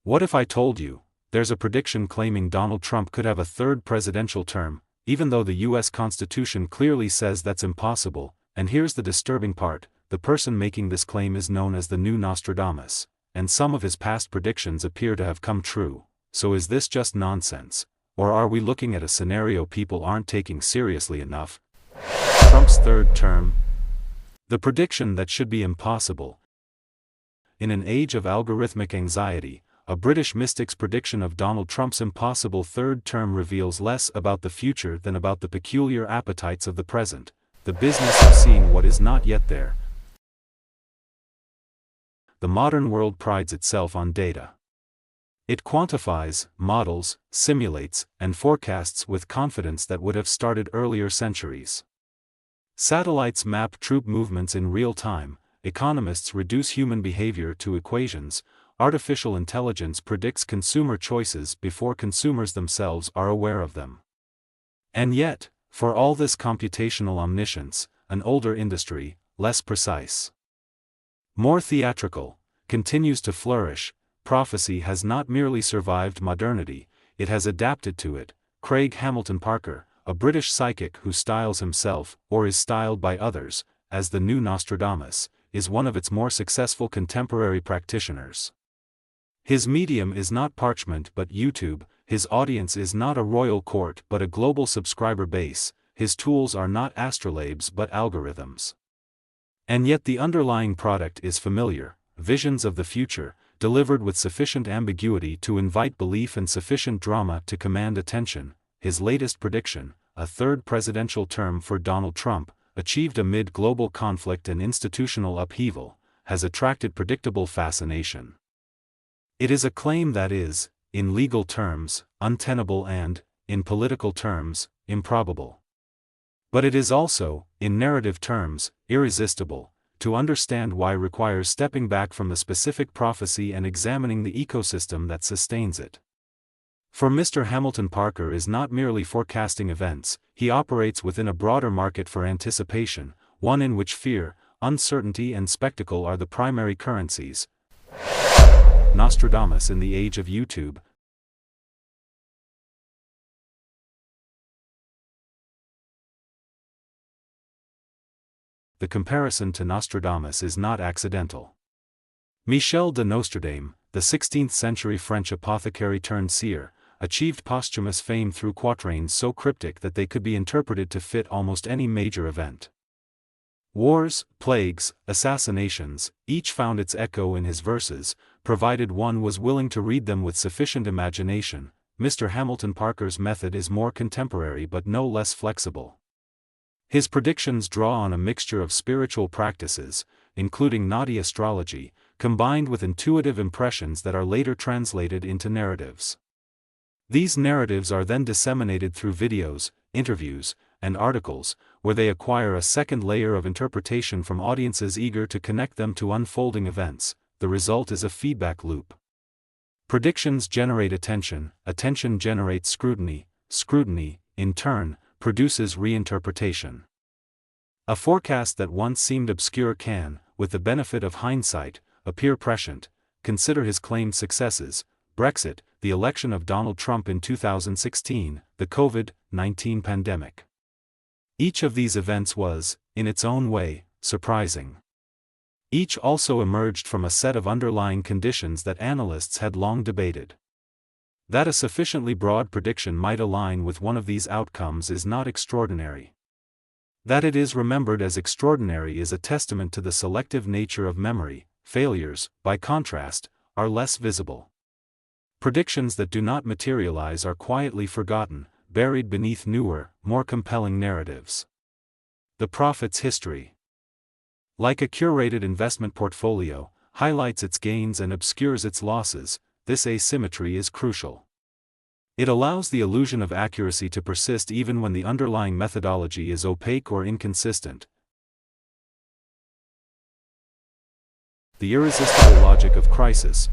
What if I told you, there's a prediction claiming Donald Trump could have a third presidential term, even though the US Constitution clearly says that's impossible? And here's the disturbing part, the person making this claim is known as the new Nostradamus, and some of his past predictions appear to have come true. So is this just nonsense? Or are we looking at a scenario people aren't taking seriously enough? Trump's third term? The prediction that should be impossible. In an age of algorithmic anxiety, a British mystic's prediction of Donald Trump's impossible third term reveals less about the future than about the peculiar appetites of the present, the business of seeing what is not yet there. The modern world prides itself on data. It quantifies, models, simulates, and forecasts with confidence that would have started earlier centuries. Satellites map troop movements in real time, economists reduce human behavior to equations, artificial intelligence predicts consumer choices before consumers themselves are aware of them. And yet, for all this computational omniscience, an older industry, less precise, more theatrical, continues to flourish. Prophecy has not merely survived modernity, it has adapted to it. Craig Hamilton Parker, a British psychic who styles himself, or is styled by others, as the new Nostradamus, is one of its more successful contemporary practitioners. His medium is not parchment but YouTube, his audience is not a royal court but a global subscriber base, his tools are not astrolabes but algorithms. And yet the underlying product is familiar, visions of the future, delivered with sufficient ambiguity to invite belief and sufficient drama to command attention. His latest prediction, a third presidential term for Donald Trump, achieved amid global conflict and institutional upheaval, has attracted predictable fascination. It is a claim that is, in legal terms, untenable and, in political terms, improbable. But it is also, in narrative terms, irresistible. To understand why requires stepping back from the specific prophecy and examining the ecosystem that sustains it. For Mr. Hamilton Parker is not merely forecasting events, he operates within a broader market for anticipation, one in which fear, uncertainty and spectacle are the primary currencies. Nostradamus in the age of YouTube. The comparison to Nostradamus is not accidental. Michel de Nostradame, the 16th-century French apothecary turned seer, achieved posthumous fame through quatrains so cryptic that they could be interpreted to fit almost any major event. Wars, plagues, assassinations, each found its echo in his verses, provided one was willing to read them with sufficient imagination. Mr. Hamilton Parker's method is more contemporary but no less flexible. His predictions draw on a mixture of spiritual practices, including naughty astrology, combined with intuitive impressions that are later translated into narratives. These narratives are then disseminated through videos, interviews, and articles, where they acquire a second layer of interpretation from audiences eager to connect them to unfolding events. The result is a feedback loop. Predictions generate attention, attention generates scrutiny, scrutiny, in turn, produces reinterpretation. A forecast that once seemed obscure can, with the benefit of hindsight, appear prescient. Consider his claimed successes: Brexit, the election of Donald Trump in 2016, the COVID-19 pandemic. Each of these events was, in its own way, surprising. Each also emerged from a set of underlying conditions that analysts had long debated. That a sufficiently broad prediction might align with one of these outcomes is not extraordinary. That it is remembered as extraordinary is a testament to the selective nature of memory. Failures, by contrast, are less visible. Predictions that do not materialize are quietly forgotten, buried beneath newer, more compelling narratives. The prophet's history, like a curated investment portfolio, highlights its gains and obscures its losses. This asymmetry is crucial. It allows the illusion of accuracy to persist even when the underlying methodology is opaque or inconsistent. The irresistible logic of crisis.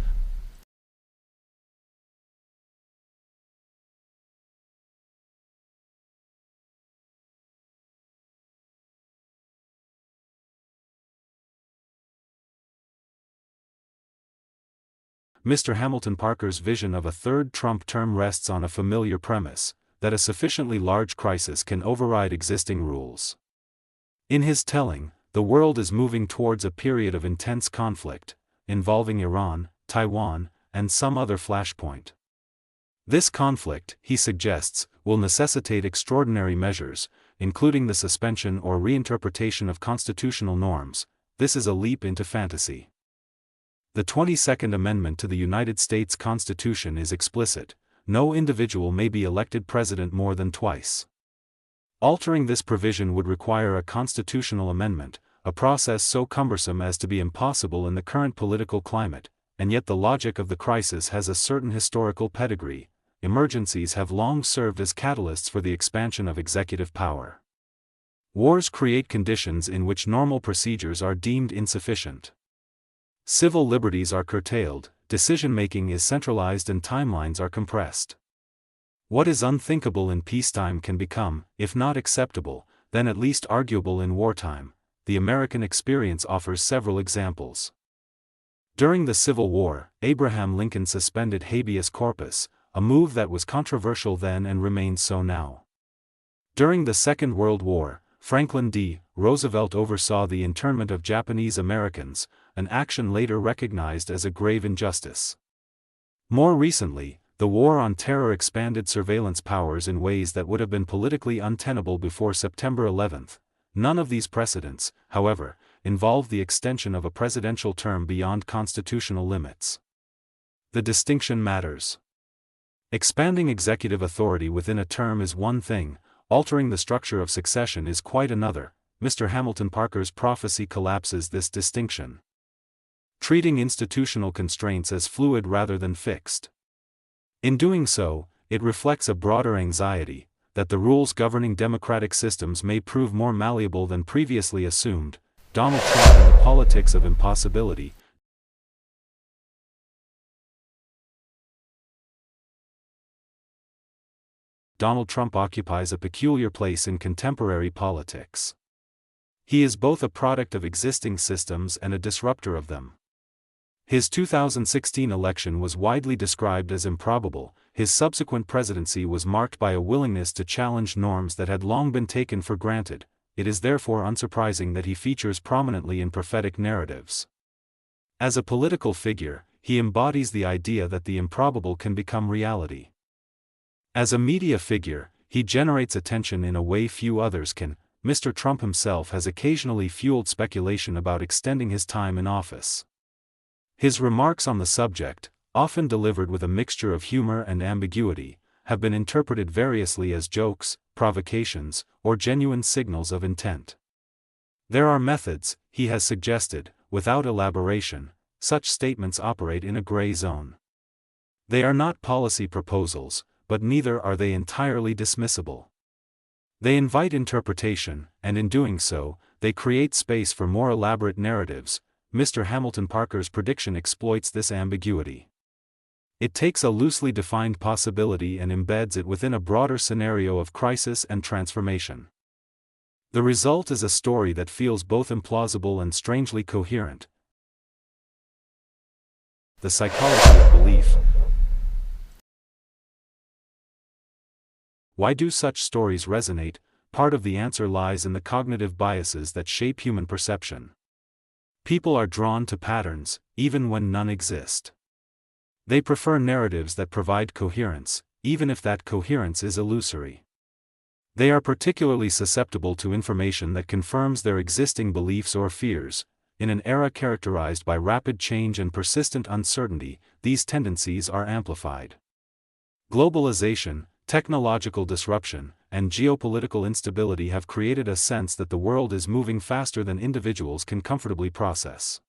Mr. Hamilton Parker's vision of a third Trump term rests on a familiar premise, that a sufficiently large crisis can override existing rules. In his telling, the world is moving towards a period of intense conflict, involving Iran, Taiwan, and some other flashpoint. This conflict, he suggests, will necessitate extraordinary measures, including the suspension or reinterpretation of constitutional norms. This is a leap into fantasy. The 22nd Amendment to the United States Constitution is explicit: no individual may be elected president more than twice. Altering this provision would require a constitutional amendment, a process so cumbersome as to be impossible in the current political climate, and yet the logic of the crisis has a certain historical pedigree. Emergencies have long served as catalysts for the expansion of executive power. Wars create conditions in which normal procedures are deemed insufficient. Civil liberties are curtailed, decision-making is centralized and timelines are compressed. What is unthinkable in peacetime can become, if not acceptable, then at least arguable in wartime. The American experience offers several examples. During the Civil War, Abraham Lincoln suspended habeas corpus, a move that was controversial then and remains so now. During the Second World War, Franklin D. Roosevelt oversaw the internment of Japanese Americans, an action later recognized as a grave injustice. More recently, the War on Terror expanded surveillance powers in ways that would have been politically untenable before September 11. None of these precedents, however, involve the extension of a presidential term beyond constitutional limits. The distinction matters. Expanding executive authority within a term is one thing, altering the structure of succession is quite another. Mr. Hamilton Parker's prophecy collapses this distinction, treating institutional constraints as fluid rather than fixed. In doing so, it reflects a broader anxiety, that the rules governing democratic systems may prove more malleable than previously assumed. Donald Trump and the politics of impossibility. Donald Trump occupies a peculiar place in contemporary politics. He is both a product of existing systems and a disruptor of them. His 2016 election was widely described as improbable. His subsequent presidency was marked by a willingness to challenge norms that had long been taken for granted. It is therefore unsurprising that he features prominently in prophetic narratives. As a political figure, he embodies the idea that the improbable can become reality. As a media figure, he generates attention in a way few others can. Mr. Trump himself has occasionally fueled speculation about extending his time in office. His remarks on the subject, often delivered with a mixture of humor and ambiguity, have been interpreted variously as jokes, provocations, or genuine signals of intent. There are methods, he has suggested, without elaboration. Such statements operate in a gray zone. They are not policy proposals, but neither are they entirely dismissible. They invite interpretation, and in doing so, they create space for more elaborate narratives. Mr. Hamilton Parker's prediction exploits this ambiguity. It takes a loosely defined possibility and embeds it within a broader scenario of crisis and transformation. The result is a story that feels both implausible and strangely coherent. The psychology of belief. Why do such stories resonate? Part of the answer lies in the cognitive biases that shape human perception. People are drawn to patterns, even when none exist. They prefer narratives that provide coherence, even if that coherence is illusory. They are particularly susceptible to information that confirms their existing beliefs or fears. In an era characterized by rapid change and persistent uncertainty, these tendencies are amplified. Globalization, technological disruption, and geopolitical instability have created a sense that the world is moving faster than individuals can comfortably process.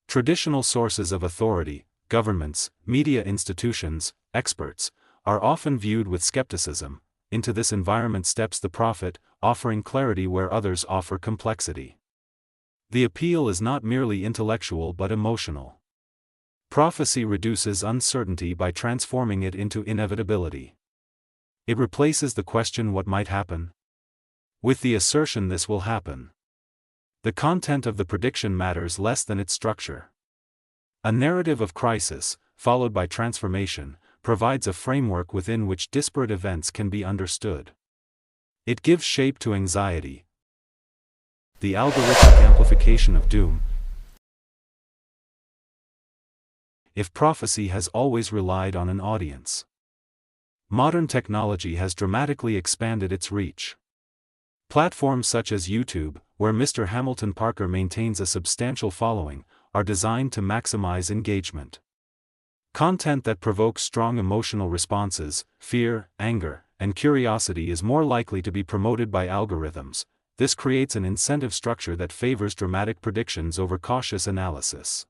Traditional sources of authority, governments, media institutions, experts, are often viewed with skepticism. Into this environment steps the prophet, offering clarity where others offer complexity. The appeal is not merely intellectual but emotional. Prophecy reduces uncertainty by transforming it into inevitability. It replaces the question "what might happen?" with the assertion "this will happen." The content of the prediction matters less than its structure. A narrative of crisis, followed by transformation, provides a framework within which disparate events can be understood. It gives shape to anxiety. The algorithmic amplification of doom. If prophecy has always relied on an audience, modern technology has dramatically expanded its reach. Platforms such as YouTube, where Mr. Hamilton Parker maintains a substantial following, are designed to maximize engagement. Content that provokes strong emotional responses, fear, anger, and curiosity is more likely to be promoted by algorithms. This creates an incentive structure that favors dramatic predictions over cautious analysis.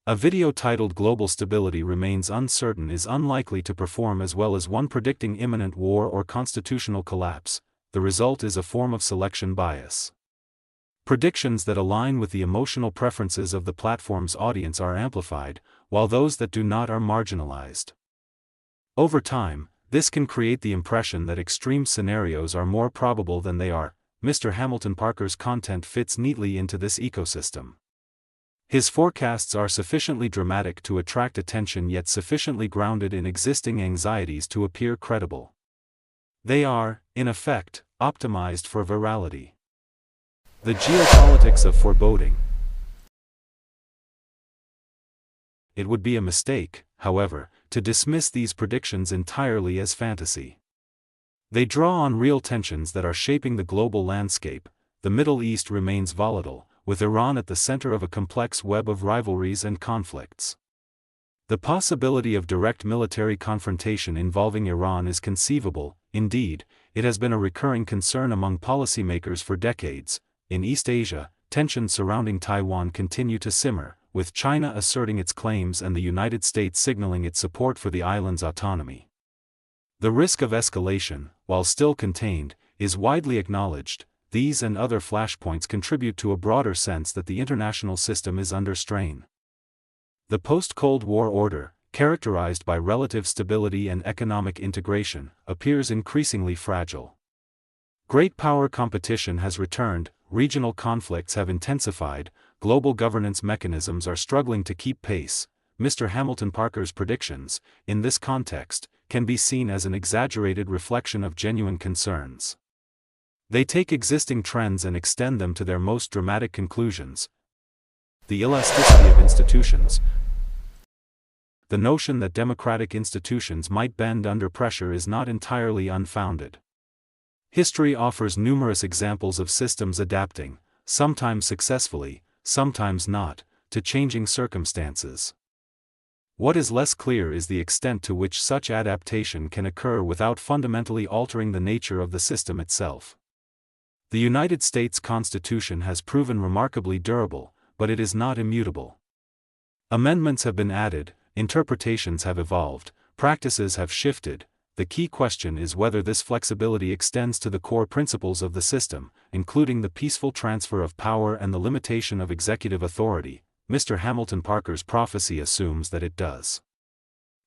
A video titled "Global Stability Remains Uncertain" is unlikely to perform as well as one predicting imminent war or constitutional collapse. The result is a form of selection bias. Predictions that align with the emotional preferences of the platform's audience are amplified, while those that do not are marginalized. Over time, this can create the impression that extreme scenarios are more probable than they are. Mr. Hamilton Parker's content fits neatly into this ecosystem. His forecasts are sufficiently dramatic to attract attention yet sufficiently grounded in existing anxieties to appear credible. They are, in effect, optimized for virality. The geopolitics of foreboding. It would be a mistake, however, to dismiss these predictions entirely as fantasy. They draw on real tensions that are shaping the global landscape. The Middle East remains volatile, with Iran at the center of a complex web of rivalries and conflicts. The possibility of direct military confrontation involving Iran is conceivable. Indeed, it has been a recurring concern among policymakers for decades. In East Asia, tensions surrounding Taiwan continue to simmer, with China asserting its claims and the United States signaling its support for the island's autonomy. The risk of escalation, while still contained, is widely acknowledged. These and other flashpoints contribute to a broader sense that the international system is under strain. The post-Cold War order, characterized by relative stability and economic integration, appears increasingly fragile. Great power competition has returned, regional conflicts have intensified, global governance mechanisms are struggling to keep pace. Mr. Hamilton Parker's predictions, in this context, can be seen as an exaggerated reflection of genuine concerns. They take existing trends and extend them to their most dramatic conclusions. The elasticity of institutions. The notion that democratic institutions might bend under pressure is not entirely unfounded. History offers numerous examples of systems adapting, sometimes successfully, sometimes not, to changing circumstances. What is less clear is the extent to which such adaptation can occur without fundamentally altering the nature of the system itself. The United States Constitution has proven remarkably durable, but it is not immutable. Amendments have been added, interpretations have evolved, practices have shifted. The key question is whether this flexibility extends to the core principles of the system, including the peaceful transfer of power and the limitation of executive authority. Mr. Hamilton Parker's prophecy assumes that it does.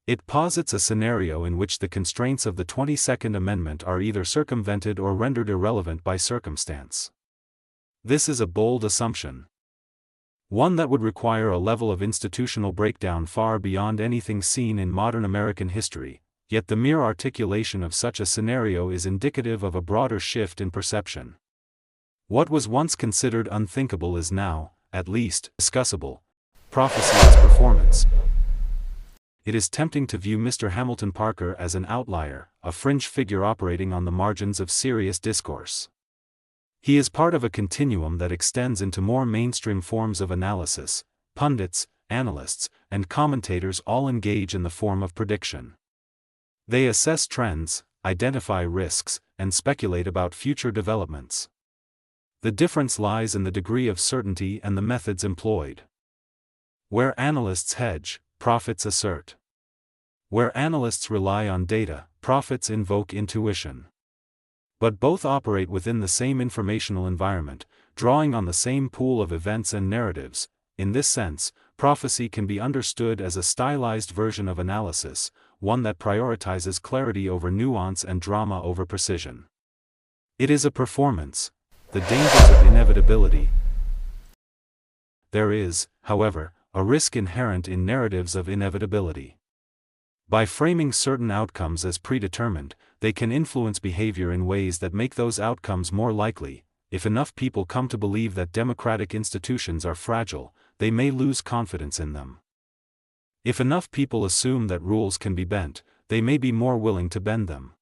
It posits a scenario in which the constraints of the 22nd Amendment are either circumvented or rendered irrelevant by circumstance. This is a bold assumption. One that would require a level of institutional breakdown far beyond anything seen in modern American history, yet the mere articulation of such a scenario is indicative of a broader shift in perception. What was once considered unthinkable is now, at least, discussable. Prophecy as performance. It is tempting to view Mr. Hamilton Parker as an outlier, a fringe figure operating on the margins of serious discourse. He is part of a continuum that extends into more mainstream forms of analysis. Pundits, analysts, and commentators all engage in the form of prediction. They assess trends, identify risks, and speculate about future developments. The difference lies in the degree of certainty and the methods employed. Where analysts hedge, prophets assert. Where analysts rely on data, prophets invoke intuition. But both operate within the same informational environment, drawing on the same pool of events and narratives. In this sense, prophecy can be understood as a stylized version of analysis, one that prioritizes clarity over nuance and drama over precision. It is a performance. The dangers of inevitability. There is, however, a risk inherent in narratives of inevitability. By framing certain outcomes as predetermined, they can influence behavior in ways that make those outcomes more likely. If enough people come to believe that democratic institutions are fragile, they may lose confidence in them. If enough people assume that rules can be bent, they may be more willing to bend them.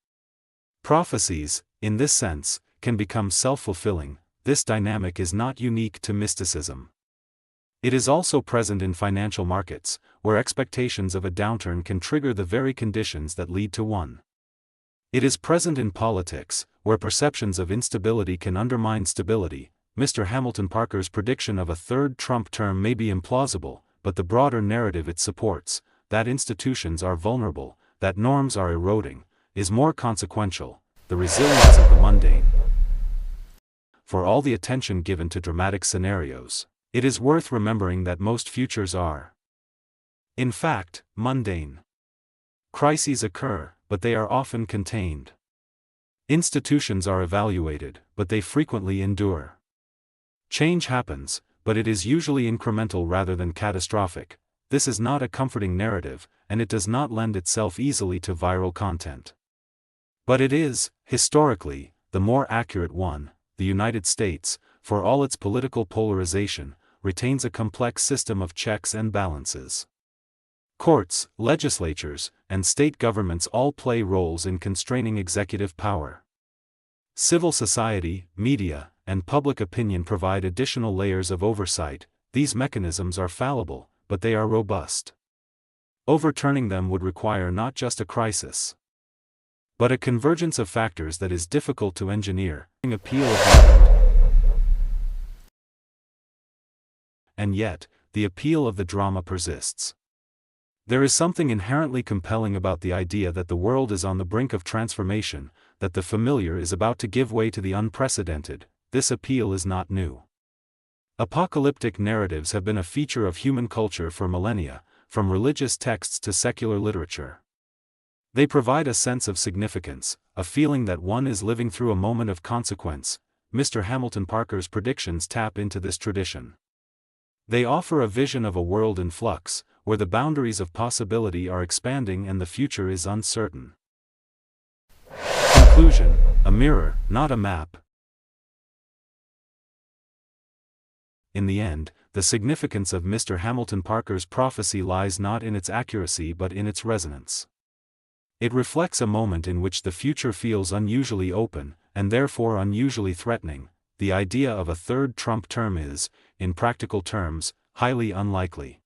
Prophecies, in this sense, can become self-fulfilling. This dynamic is not unique to mysticism. It is also present in financial markets, where expectations of a downturn can trigger the very conditions that lead to one. It is present in politics, where perceptions of instability can undermine stability. Mr. Hamilton Parker's prediction of a third Trump term may be implausible, but the broader narrative it supports, that institutions are vulnerable, that norms are eroding, is more consequential. The resilience of the mundane. For all the attention given to dramatic scenarios, it is worth remembering that most futures are, in fact, mundane. Crises occur, but they are often contained. Institutions are evaluated, but they frequently endure. Change happens, but it is usually incremental rather than catastrophic. This is not a comforting narrative, and it does not lend itself easily to viral content. But it is, historically, the more accurate one. The United States, for all its political polarization, retains a complex system of checks and balances. Courts, legislatures, and state governments all play roles in constraining executive power. Civil society, media, and public opinion provide additional layers of oversight. These mechanisms are fallible, but they are robust. Overturning them would require not just a crisis, but a convergence of factors that is difficult to engineer. And yet, the appeal of the drama persists. There is something inherently compelling about the idea that the world is on the brink of transformation, that the familiar is about to give way to the unprecedented. This appeal is not new. Apocalyptic narratives have been a feature of human culture for millennia, from religious texts to secular literature. They provide a sense of significance, a feeling that one is living through a moment of consequence. Mr. Hamilton Parker's predictions tap into this tradition. They offer a vision of a world in flux, where the boundaries of possibility are expanding and the future is uncertain. Conclusion: a mirror, not a map. In the end, the significance of Mr. Hamilton Parker's prophecy lies not in its accuracy but in its resonance. It reflects a moment in which the future feels unusually open, and therefore unusually threatening. The idea of a third Trump term is, in practical terms, highly unlikely.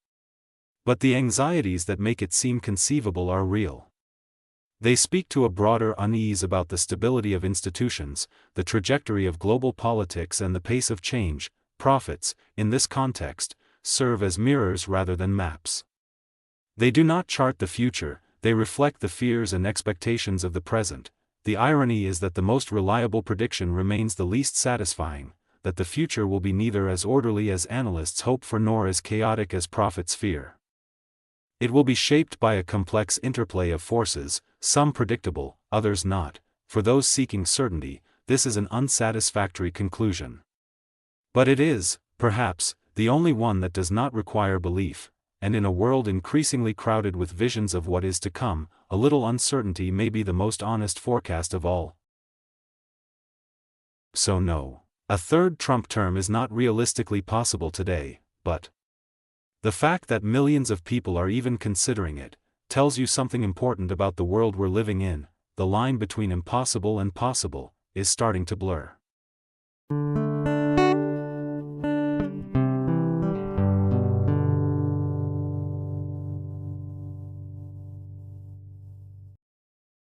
But the anxieties that make it seem conceivable are real. They speak to a broader unease about the stability of institutions, the trajectory of global politics and the pace of change. Prophets, in this context, serve as mirrors rather than maps. They do not chart the future, they reflect the fears and expectations of the present. The irony is that the most reliable prediction remains the least satisfying, that the future will be neither as orderly as analysts hope for nor as chaotic as prophets fear. It will be shaped by a complex interplay of forces, some predictable, others not. For those seeking certainty, this is an unsatisfactory conclusion. But it is, perhaps, the only one that does not require belief, and in a world increasingly crowded with visions of what is to come, a little uncertainty may be the most honest forecast of all. So no, a third Trump term is not realistically possible today, but the fact that millions of people are even considering it tells you something important about the world we're living in. The line between impossible and possible is starting to blur.